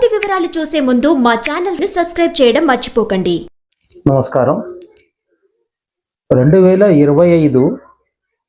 పూర్తి వివరాలు చూసే ముందు మా ఛానల్ ని సబ్స్క్రైబ్ చేయడం మర్చిపోకండి. నమస్కారం. 2025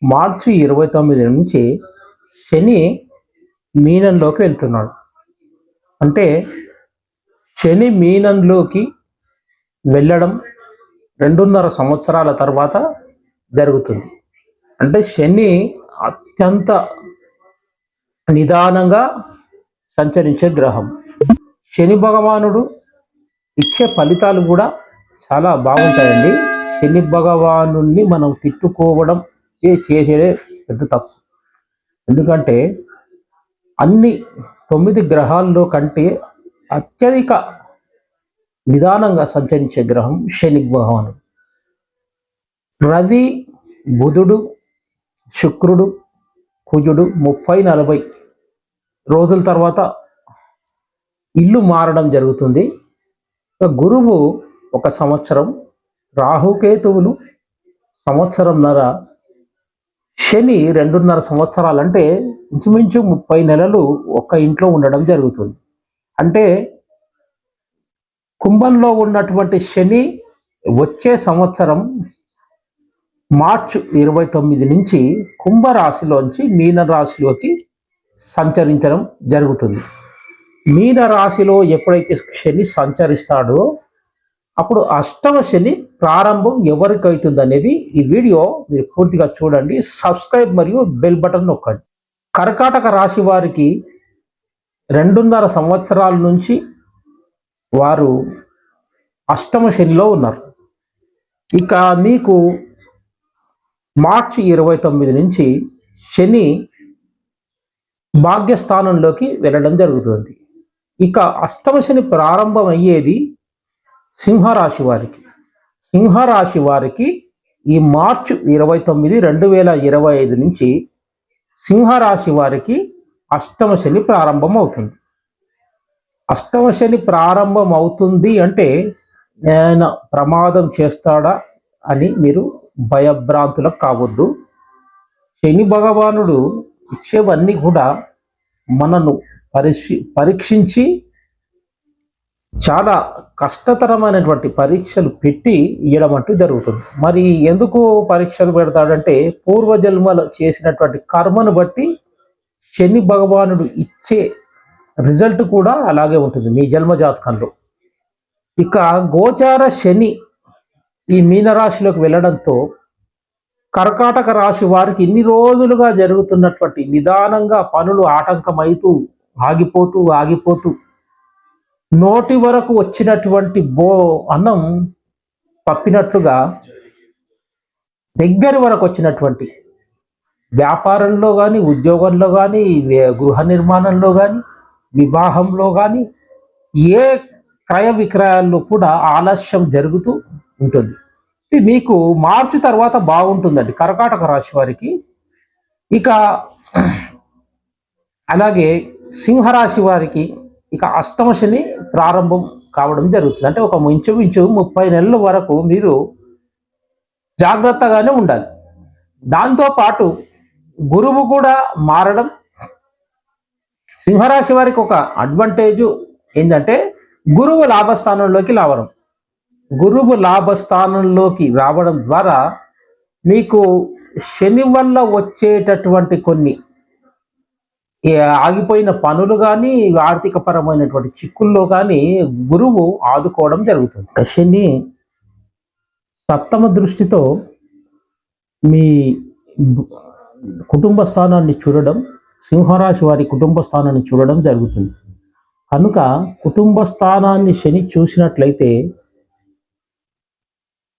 మార్చి 29 నుంచి శని మీనంలోకి వెళ్తున్నాడు. అంటే శని మీనంలోకి వెళ్ళడం 2.5 సంవత్సరాల తర్వాత జరుగుతుంది. అంటే శని అత్యంత నిదానంగా సంచరించే గ్రహం. శని భగవానుడు ఇచ్చే ఫలితాలు కూడా చాలా బాగుంటాయండి. శని భగవానుని మనం తిట్టుకోవడం చేసేదే పెద్ద తప్పు. ఎందుకంటే అన్ని 9 గ్రహాల్లో కంటే అత్యధిక నిదానంగా సంచరించే గ్రహం శని భగవానుడు. రవి, బుధుడు, శుక్రుడు, కుజుడు 30-40 రోజుల తర్వాత ఇల్లు మారడం జరుగుతుంది. గురువు 1 సంవత్సరం, రాహుకేతువులు 1.5 సంవత్సరం, శని 2.5 సంవత్సరాలు, అంటే ఇంచుమించు 30 నెలలు ఒక ఇంట్లో ఉండడం జరుగుతుంది. అంటే కుంభంలో ఉన్నటువంటి శని వచ్చే సంవత్సరం మార్చి 29 నుంచి కుంభరాశిలోంచి మీనరాశిలోకి సంచరించడం జరుగుతుంది. మీనరాశిలో ఎప్పుడైతే శని సంచరిస్తాడో అప్పుడు అష్టమ శని ప్రారంభం ఎవరికి అవుతుంది అనేది ఈ వీడియో మీరు పూర్తిగా చూడండి. సబ్స్క్రైబ్ మరియు బెల్ బటన్ నొక్కండి. కర్కాటక రాశి వారికి 2.5 సంవత్సరాల నుంచి వారు అష్టమ శనిలో ఉన్నారు. ఇక మీకు మార్చి 29 నుంచి శని భాగ్యస్థానంలోకి వెళ్ళడం జరుగుతుంది. ఇక అష్టమ శని ప్రారంభం అయ్యేది సింహరాశి వారికి. సింహరాశి వారికి ఈ మార్చి 29, 2025 నుంచి సింహరాశి వారికి అష్టమ శని ప్రారంభం అవుతుంది. అష్టమ శని ప్రారంభం అవుతుంది అంటే ఆయన ప్రమాదం చేస్తాడా అని మీరు భయభ్రాంతులకు కావద్దు. శని భగవానుడు ఇచ్చేవన్నీ కూడా మనను పరీక్షించి చాలా కష్టతరమైనటువంటి పరీక్షలు పెట్టి ఇవ్వడం అంటూ జరుగుతుంది. మరి ఎందుకు పరీక్షలు పెడతాడంటే పూర్వజన్మలో చేసినటువంటి కర్మను బట్టి శని భగవానుడు ఇచ్చే రిజల్ట్ కూడా అలాగే ఉంటుంది మీ జన్మ జాతకంలో. ఇక గోచార శని ఈ మీనరాశిలోకి వెళ్ళడంతో కర్కాటక రాశి వారికి ఇన్ని రోజులుగా జరుగుతున్నటువంటి నిదానంగా పనులు ఆటంకమైతూ ఆగిపోతూ నోటి వరకు వచ్చినటువంటి అన్నం పప్పినట్లుగా దగ్గర వరకు వచ్చినటువంటి వ్యాపారంలో కానీ, ఉద్యోగంలో కానీ, గృహ నిర్మాణంలో కానీ, వివాహంలో కానీ ఏ క్రయ విక్రయాల్లో కూడా ఆలస్యం జరుగుతూ ఉంటుంది. మీకు మార్చి తర్వాత బాగుంటుందండి కర్కాటక రాశి వారికి. ఇక అలాగే సింహరాశి వారికి ఇక అష్టమ శని ప్రారంభం కావడం జరుగుతుంది. అంటే ఒక ఇంచుమించు 30 నెలల వరకు మీరు జాగ్రత్తగానే ఉండాలి. దాంతోపాటు గురువు కూడా మారడం సింహరాశి వారికి ఒక అడ్వాంటేజ్ ఏంటంటే గురువు లాభస్థానంలోకి రావడం. గురువు లాభస్థానంలోకి రావడం ద్వారా మీకు శని వల్ల వచ్చేటటువంటి కొన్ని ఆగిపోయిన పనులు కానీ, ఆర్థిక పరమైనటువంటి చిక్కుల్లో కానీ గురువు ఆదుకోవడం జరుగుతుంది. శని 7వ దృష్టితో మీ కుటుంబ స్థానాన్ని చూడడం, సింహరాశి వారి కుటుంబ స్థానాన్ని చూడడం జరుగుతుంది. కనుక కుటుంబ స్థానాన్ని శని చూసినట్లయితే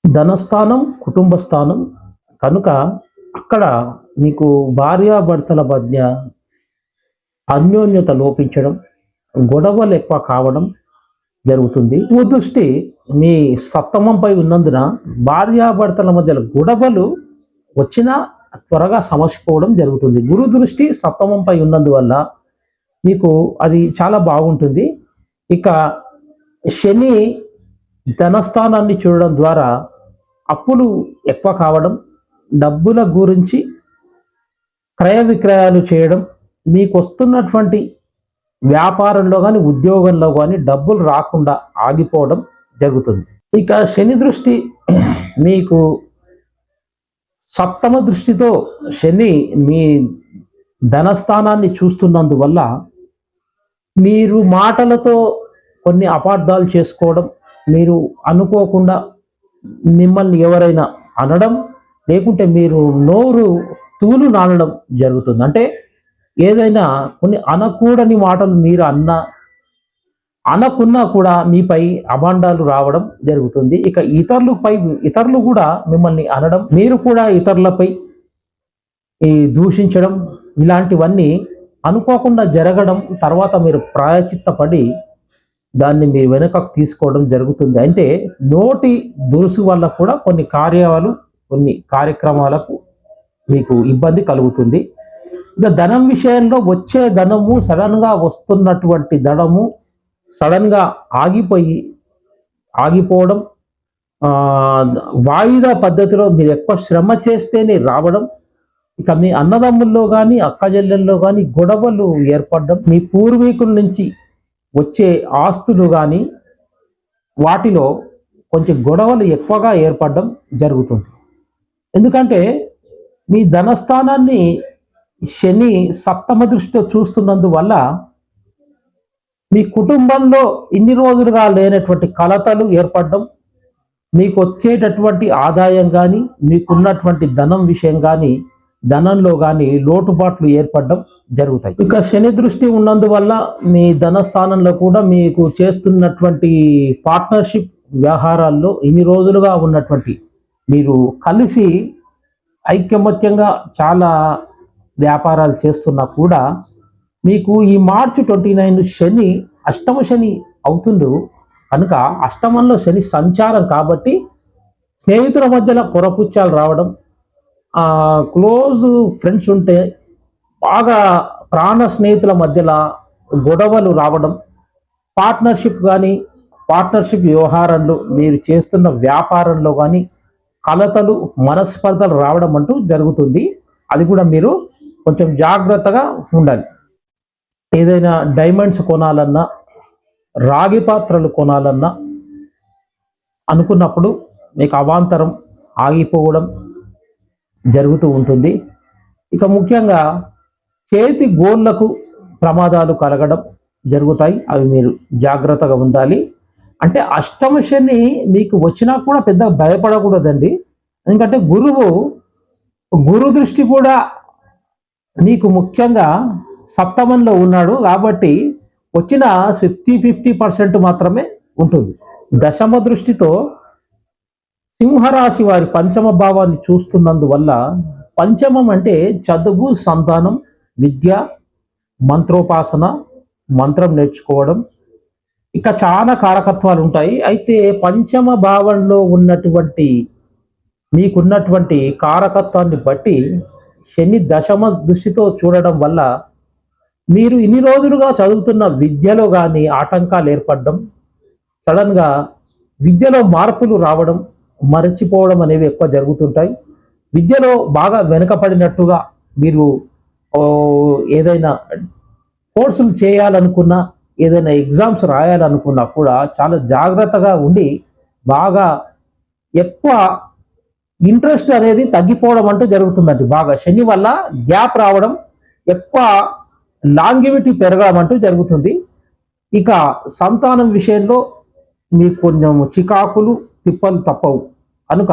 ధనస్థానం, కుటుంబ స్థానం కనుక అక్కడ మీకు భార్యాభర్తల మధ్య అన్యోన్యత లోపించడం, గొడవలు ఎక్కువ కావడం జరుగుతుంది. గురు దృష్టి మీ సప్తమంపై ఉన్నందున భార్యాభర్తల మధ్య గొడవలు వచ్చినా త్వరగా సమసిపోవడం జరుగుతుంది. గురు దృష్టి సప్తమంపై ఉన్నందువల్ల మీకు అది చాలా బాగుంటుంది. ఇక శని ధనస్థానాన్ని చూడడం ద్వారా అప్పులు ఎక్కువ కావడం, డబ్బుల గురించి క్రయ విక్రయాలు చేయడం, మీకు వస్తున్నటువంటి వ్యాపారంలో కానీ ఉద్యోగంలో కానీ డబ్బులు రాకుండా ఆగిపోవడం జరుగుతుంది. ఇక శని దృష్టి మీకు సప్తమ దృష్టితో శని మీ ధనస్థానాన్ని చూస్తున్నందువల్ల మీరు మాటలతో కొన్ని అపార్థాలు చేసుకోవడం, మీరు అనుకోకుండా మిమ్మల్ని ఎవరైనా అనడం, లేకుంటే మీరు నోరు తూలు నానడం జరుగుతుంది. అంటే ఏదైనా కొన్ని అనకూడని మాటలు మీరు అనకున్నా కూడా మీపై అభాండాలు రావడం జరుగుతుంది. ఇక ఇతరులు కూడా మిమ్మల్ని అనడం, మీరు కూడా ఇతరులపై దూషించడం, ఇలాంటివన్నీ అనుకోకుండా జరగడం, తర్వాత మీరు ప్రాయచిత్తపడి దాన్ని మీ వెనుకకు తీసుకోవడం జరుగుతుంది. అంటే నోటి దురుసు వల్ల కూడా కొన్ని కార్యక్రమాలకు మీకు ఇబ్బంది కలుగుతుంది. ఇక ధనం విషయంలో వచ్చే ధనము సడన్గా వస్తున్నటువంటి ధనము సడన్గా ఆగిపోవడం, వాయిదా పద్ధతిలో మీరు ఎక్కువ శ్రమ చేస్తేనే రావడం, ఇక మీ అన్నదమ్ముల్లో కానీ అక్కజెల్లెల్లో కానీ గొడవలు ఏర్పడడం, మీ పూర్వీకుల నుంచి వచ్చే ఆస్తులు కానీ వాటిలో కొంచెం గొడవలు ఎక్కువగా ఏర్పడడం జరుగుతుంది. ఎందుకంటే మీ ధనస్థానాన్ని శని సప్తమ దృష్టితో చూస్తున్నందువల్ల మీ కుటుంబంలో ఇన్ని రోజులుగా లేనటువంటి కలతలు ఏర్పడడం, మీకు వచ్చేటటువంటి ఆదాయం కానీ మీకున్నటువంటి ధనం విషయం కానీ ధనంలో కానీ లోటుపాట్లు ఏర్పడడం జరుగుతాయి. ఇక శని దృష్టి ఉన్నందువల్ల మీ ధనస్థానంలో కూడా మీకు చేస్తున్నటువంటి పార్ట్నర్షిప్ వ్యవహారాల్లో ఇన్ని రోజులుగా ఉన్నటువంటి మీరు కలిసి ఐకమత్యంగా చాలా వ్యాపారాలు చేస్తున్నా కూడా మీకు ఈ మార్చి 29 శని అష్టమ శని అవుతుండు కనుక అష్టమంలో శని సంచారం కాబట్టి స్నేహితుల మధ్యలో పొరపుచ్చాలు రావడం, క్లోజ్ ఫ్రెండ్స్ ఉంటే బాగా ప్రాణ స్నేహితుల మధ్యలో గొడవలు రావడం, పార్ట్నర్షిప్ వ్యవహారంలో మీరు చేస్తున్న వ్యాపారంలో కానీ కలతలు మనస్పర్ధలు రావడం అంటూ జరుగుతుంది. అది కూడా మీరు కొంచెం జాగ్రత్తగా ఉండాలి. ఏదైనా డైమండ్స్ కొనాలన్నా రాగి పాత్రలు కొనాలన్నా అనుకున్నప్పుడు మీకు అవాంతరం ఆగిపోవడం జరుగుతూ ఉంటుంది. ఇక ముఖ్యంగా చేతి గోళ్లకు ప్రమాదాలు కలగడం జరుగుతాయి. అవి మీరు జాగ్రత్తగా ఉండాలి. అంటే అష్టమ శని మీకు వచ్చినా కూడా పెద్ద భయపడకూడదండి. ఎందుకంటే గురు దృష్టి కూడా మీకు ముఖ్యంగా సప్తమంలో ఉన్నాడు కాబట్టి వచ్చిన 50% మాత్రమే ఉంటుంది. దశమ దృష్టితో సింహరాశి వారి పంచమ భావాన్ని చూస్తున్నందువల్ల, పంచమం అంటే చదువు, సంతానం, విద్య, మంత్రోపాసన, మంత్రం నేర్చుకోవడం, ఇక చాలా కారకత్వాలు ఉంటాయి. అయితే పంచమ భావంలో మీకున్నటువంటి కారకత్వాన్ని బట్టి శని దశమ దృష్టితో చూడడం వల్ల మీరు ఇన్ని రోజులుగా చదువుతున్న విద్యలో కానీ ఆటంకాలు ఏర్పడడం, సడన్గా విద్యలో మార్పులు రావడం, మరచిపోవడం అనేవి ఎక్కువ జరుగుతుంటాయి. విద్యలో బాగా వెనుకపడినట్టుగా మీరు ఏదైనా కోర్సులు చేయాలనుకున్నా, ఏదైనా ఎగ్జామ్స్ రాయాలనుకున్నా కూడా చాలా జాగ్రత్తగా ఉండి బాగా ఎక్కువ ఇంట్రెస్ట్ అనేది తగ్గిపోవడం అంటూ జరుగుతుందండి. బాగా శని వల్ల గ్యాప్ రావడం, ఎక్కువ లాంగివిటీ పెరగడం అంటూ జరుగుతుంది. ఇక సంతానం విషయంలో మీకు కొంచెం చికాకులు తిప్పలు తప్పవు కనుక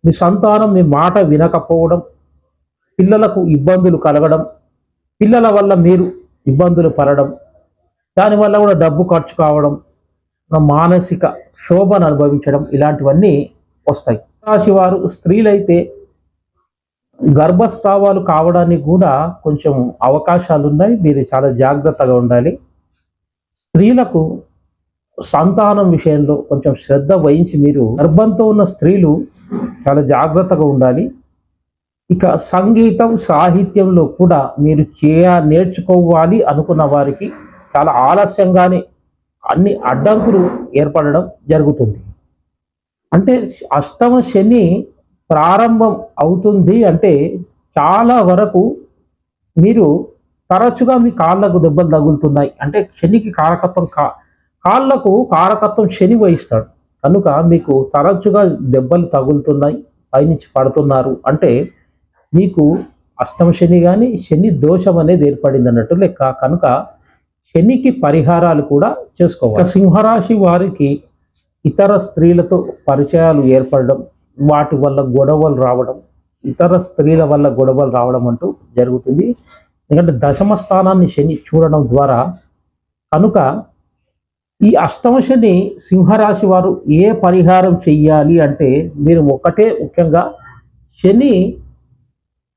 మీ సంతానం మీ మాట వినకపోవడం, పిల్లలకు ఇబ్బందులు కలగడం, పిల్లల వల్ల మీరు ఇబ్బందులు పడడం, దానివల్ల కూడా డబ్బు ఖర్చు కావడం, మానసిక శోభను అనుభవించడం, ఇలాంటివన్నీ వస్తాయి. రాశి వారు స్త్రీలైతే గర్భస్రావాలు కావడానికి కూడా కొంచెం అవకాశాలు ఉన్నాయి. మీరు చాలా జాగ్రత్తగా ఉండాలి. స్త్రీలకు సంతానం విషయంలో కొంచెం శ్రద్ధ వహించి మీరు గర్భంతో ఉన్న స్త్రీలు చాలా జాగ్రత్తగా ఉండాలి. ఇక సంగీతం, సాహిత్యంలో కూడా మీరు నేర్చుకోవాలి అనుకున్న వారికి చాలా ఆలస్యంగానే అన్ని అడ్డంకులు ఏర్పడడం జరుగుతుంది. అంటే అష్టమ శని ప్రారంభం అవుతుంది అంటే చాలా వరకు మీరు తరచుగా మీ కాళ్ళకు దెబ్బలు తగులుతున్నాయి అంటే శనికి కారకత్వం కాళ్ళకు కారకత్వం శని వహిస్తాడు కనుక మీకు తరచుగా దెబ్బలు తగులుతున్నాయి, పైనుంచి పడుతున్నారు అంటే మీకు అష్టమ శని కానీ శని దోషం అనేది ఏర్పడింది అన్నట్టు లెక్క. కనుక శనికి పరిహారాలు కూడా చేసుకోవాలి. సింహరాశి వారికి ఇతర స్త్రీలతో పరిచయాలు ఏర్పడడం, వాటి వల్ల గొడవలు రావడం, ఇతర స్త్రీల వల్ల గొడవలు రావడం అంటూ జరుగుతుంది. ఎందుకంటే దశమ స్థానాన్ని శని చూడడం ద్వారా. కనుక ఈ అష్టమ శని సింహరాశి వారు ఏ పరిహారం చెయ్యాలి అంటే మీరు ఒకటే ముఖ్యంగా శని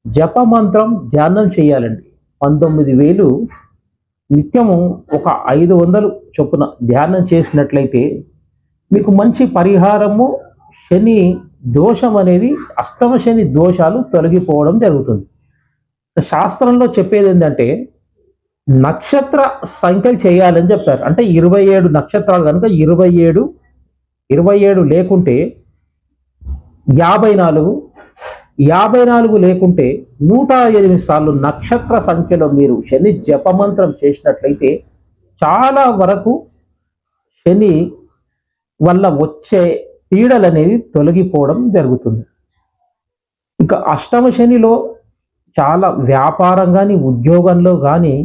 జపమంత్రం ధ్యానం చేయాలండి. 19,000 నిత్యము ఒక 500 చొప్పున ధ్యానం చేసినట్లయితే మీకు మంచి పరిహారము, శని దోషం అనేది అష్టమ శని దోషాలు తొలగిపోవడం జరుగుతుంది. శాస్త్రంలో చెప్పేది ఏంటంటే నక్షత్ర సంఖ్యలు చేయాలని చెప్పారు. అంటే 27 నక్షత్రాలు కనుక 27 లేకుంటే 54 లేకుంటే 108 సార్లు నక్షత్ర సంఖ్యలో మీరు శని జపమంత్రం చేసినట్లయితే చాలా వరకు శని వల్ల వచ్చే పీడలు అనేవి తొలగిపోవడం జరుగుతుంది. ఇక అష్టమ శనిలో చాలా వ్యాపారం కానీ ఉద్యోగంలో కానీ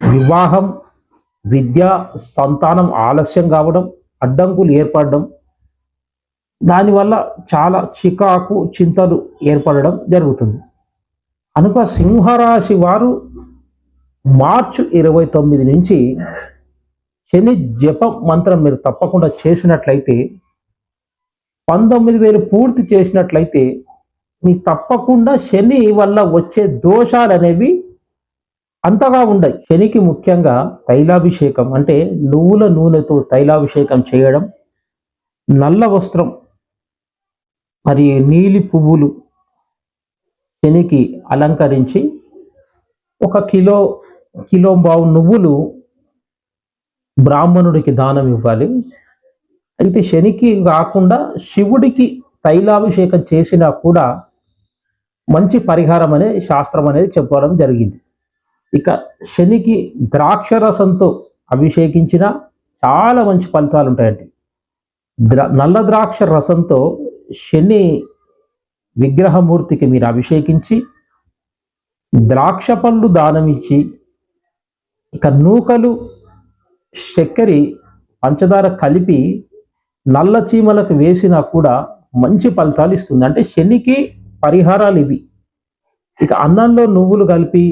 వివాహం, విద్య, సంతానం ఆలస్యం కావడం, అడ్డంకులు ఏర్పడడం, దానివల్ల చాలా చికాకు చింతలు ఏర్పడడం జరుగుతుంది. కనుక సింహరాశి వారు మార్చి 29 నుంచి శని జప మంత్రం మీరు తప్పకుండా చేసినట్లయితే 19,000 పూర్తి చేసినట్లయితే మీ తప్పకుండా శని వల్ల వచ్చే దోషాలు అనేవి అంతగా ఉండయి. శనికి ముఖ్యంగా తైలాభిషేకం అంటే నువ్వుల నూనెతో తైలాభిషేకం చేయడం, నల్ల వస్త్రం మరి నీలి పువ్వులు శనికి అలంకరించి 1 కిలో బావు నువ్వులు బ్రాహ్మణుడికి దానం ఇవ్వాలి. అయితే శనికి కాకుండా శివుడికి తైలాభిషేకం చేసినా కూడా మంచి పరిహారం అనే శాస్త్రం అనేది చెప్పడం జరిగింది. ఇక శనికి ద్రాక్ష రసంతో అభిషేకించిన చాలా మంచి ఫలితాలు ఉంటాయండి. నల్ల ద్రాక్ష రసంతో శని విగ్రహమూర్తికి మీరు అభిషేకించి ద్రాక్ష పళ్ళు దానం ఇచ్చి ఇక నూకలు, చక్కెర, పంచదార కలిపి నల్ల చీమలకు వేసినా కూడా మంచి ఫలితాలు ఇస్తుంది. అంటే శనికి పరిహారాలు ఇవి. ఇక అన్నంలో నువ్వులు కలిపి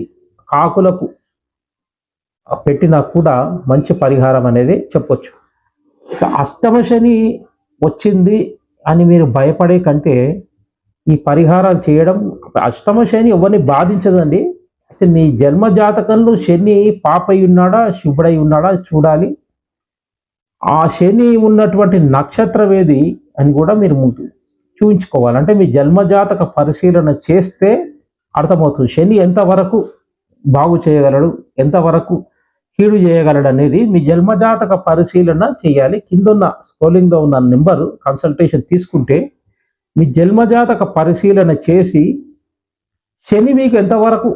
కాకులకు పెట్టినా కూడా మంచి పరిహారం అనేది చెప్పొచ్చు. ఇక అష్టమ శని వచ్చింది అని మీరు భయపడే కంటే ఈ పరిహారాలు చేయడం, అష్టమ శని ఎవరిని బాధించదండి. అయితే మీ జన్మ జాతకంలో శని పాపై ఉన్నాడా శుభుడై ఉన్నాడా చూడాలి. ఆ శని ఉన్నటువంటి నక్షత్రం ఏది అని కూడా మీరు చూపించుకోవాలి. అంటే మీ జన్మజాతక పరిశీలన చేస్తే అర్థమవుతుంది శని ఎంతవరకు బాగు చేయగలడు, ఎంతవరకు కీడు చేయగలడు అనేది మీ జన్మజాతక పరిశీలన చేయాలి. కింద స్క్రోలింగ్లో ఉన్న నెంబర్ కన్సల్టేషన్ తీసుకుంటే మీ జన్మజాతక పరిశీలన చేసి శని మీకు ఎంతవరకు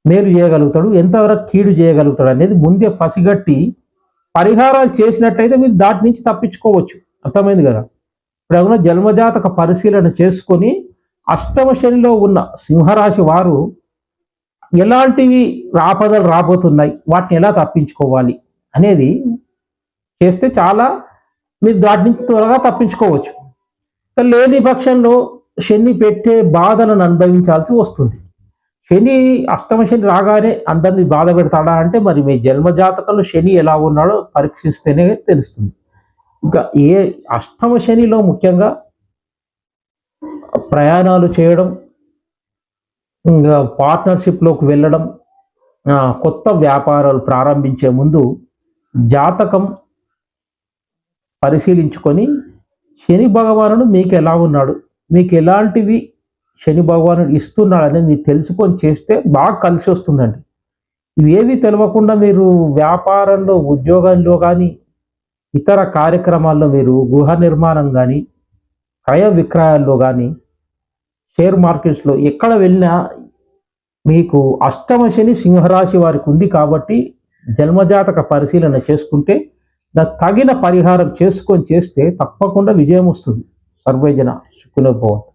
మేలు చేయగలుగుతాడు, ఎంతవరకు కీడు చేయగలుగుతాడు అనేది ముందే పసిగట్టి పరిహారాలు చేసినట్టయితే మీరు దాటి నుంచి తప్పించుకోవచ్చు. అర్థమైంది కదా. ఇప్పుడు ఏమన్నా జన్మజాతక పరిశీలన చేసుకొని అష్టమ శనిలో ఉన్న సింహరాశి వారు ఎలాంటివి ఆపదలు రాబోతున్నాయి, వాటిని ఎలా తప్పించుకోవాలి అనేది చేస్తే చాలా మీరు దాటి నుంచి త్వరగా తప్పించుకోవచ్చు. లేని పక్షంలో శని పెట్టే బాధలను అనుభవించాల్సి వస్తుంది. శని అష్టమ శని రాగానే అందరినీ బాధ పెడతాడా అంటే మరి మీ జన్మజాతకంలో శని ఎలా ఉన్నాడో పరీక్షిస్తేనే తెలుస్తుంది. ఇంకా అష్టమ శనిలో ముఖ్యంగా ప్రయాణాలు చేయడం, ఇంకా పార్ట్నర్షిప్లోకి వెళ్ళడం, కొత్త వ్యాపారాలు ప్రారంభించే ముందు జాతకం పరిశీలించుకొని శని భగవానుడు మీకు ఎలా ఉన్నాడు, మీకు ఎలాంటివి శని భగవానుడు ఇస్తున్నాడు అనేది మీరు తెలుసుకొని చేస్తే బాగా కలిసి వస్తుందండి. ఇవేవి తెలియకుండా మీరు వ్యాపారంలో, ఉద్యోగంలో కానీ ఇతర కార్యక్రమాల్లో మీరు గృహ నిర్మాణం కానీ క్రయ విక్రయాల్లో కానీ షేర్ మార్కెట్స్లో ఎక్కడ వెళ్ళినా మీకు అష్టమ శని సింహరాశి వారికి ఉంది కాబట్టి జన్మజాతక పరిశీలన చేసుకుంటే తగిన పరిహారం చేసుకొని చేస్తే తప్పకుండా విజయం వస్తుంది. సర్వేజన సుఖినో భవంతు.